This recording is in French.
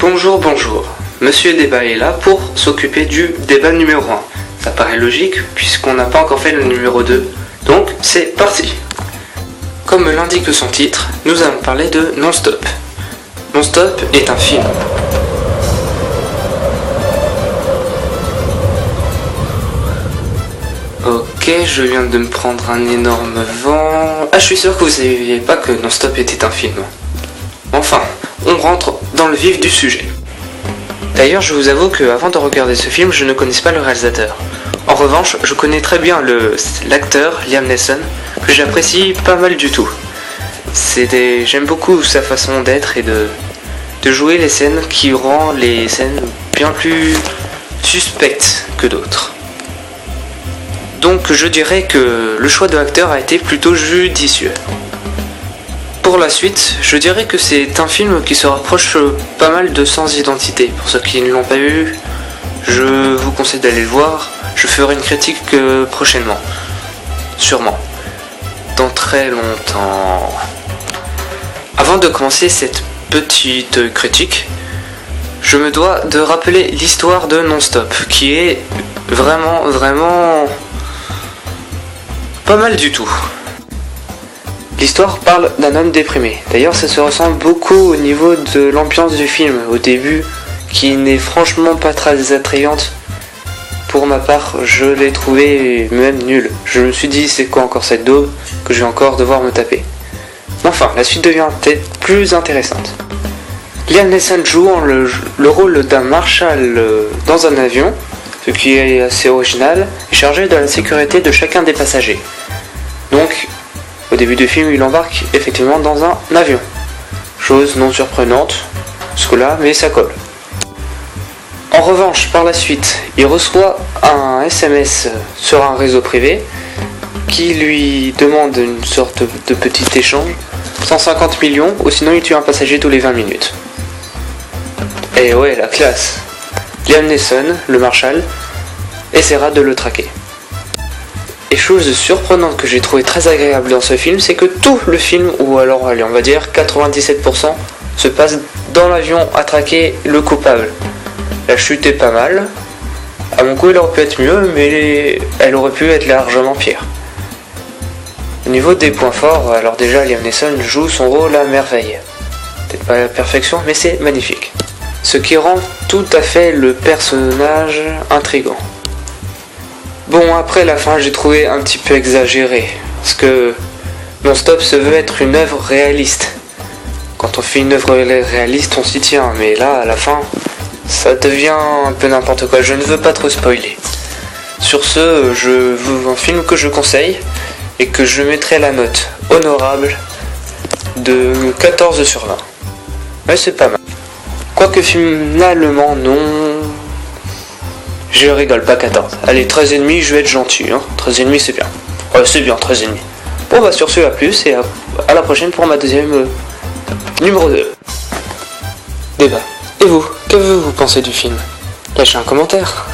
Bonjour, bonjour. Monsieur Débat est là pour s'occuper du débat numéro 1. Ça paraît logique puisqu'on n'a pas encore fait le numéro 2. Donc c'est parti. Comme l'indique son titre, nous allons parler de Non-Stop. Non-Stop est un film. Ok, je viens de me prendre un énorme vent. Ah, je suis sûr que vous ne saviez pas que Non-Stop était un film. Enfin, on rentre dans le vif du sujet. D'ailleurs, je vous avoue qu'avant de regarder ce film, je ne connaissais pas le réalisateur. En revanche, je connais très bien l'acteur Liam Neeson, que j'apprécie pas mal du tout. J'aime beaucoup sa façon d'être et de jouer les scènes qui rend les scènes bien plus suspectes que d'autres. Donc je dirais que le choix de l'acteur a été plutôt judicieux. Pour la suite, je dirais que c'est un film qui se rapproche pas mal de Sans Identité. Pour ceux qui ne l'ont pas vu, je vous conseille d'aller le voir. Je ferai une critique prochainement. Sûrement. Dans très longtemps. Avant de commencer cette petite critique, je me dois de rappeler l'histoire de Non-Stop, qui est vraiment pas mal du tout. L'histoire parle d'un homme déprimé. D'ailleurs, ça se ressemble beaucoup au niveau de l'ambiance du film, au début, qui n'est franchement pas très attrayante. Pour ma part, je l'ai trouvé même nul. Je me suis dit, c'est quoi encore cette daube que je vais encore devoir me taper. Enfin, la suite devient peut-être plus intéressante. Liam Neeson joue le rôle d'un marshal dans un avion, ce qui est assez original, et chargé de la sécurité de chacun des passagers. Donc, au début du film, il embarque effectivement dans un avion. Chose non surprenante, jusque-là, mais ça colle. En revanche, par la suite, il reçoit un SMS sur un réseau privé qui lui demande une sorte de petit échange, 150 millions, ou sinon il tue un passager tous les 20 minutes. Et ouais, la classe. Liam Neeson, le marshal, essaiera de le traquer. Et chose surprenante que j'ai trouvé très agréable dans ce film, c'est que tout le film, ou alors allez, on va dire 97%, se passe dans l'avion à traquer le coupable. La chute est pas mal. À mon goût, elle aurait pu être mieux, mais elle aurait pu être largement pire. Au niveau des points forts, alors déjà Liam Neeson joue son rôle à merveille. Peut-être pas à la perfection, mais c'est magnifique. Ce qui rend tout à fait le personnage intriguant. Bon, après la fin, j'ai trouvé un petit peu exagéré, parce que Non-Stop se veut être une œuvre réaliste. Quand on fait une œuvre réaliste, on s'y tient, mais là, à la fin, ça devient un peu n'importe quoi. Je ne veux pas trop spoiler. Sur ce, je vous un film que je conseille, et que je mettrai la note honorable de 14 sur 20. Mais c'est pas mal. Quoique finalement, non... Je rigole, pas 14. Allez, 13,5, je vais être gentil. 13,5, c'est bien. Ouais, c'est bien, 13,5. Bon, bah sur ce, à plus, et à la prochaine pour ma deuxième numéro 2. Débat. Et vous, que vous pensez du film? Lâchez un commentaire.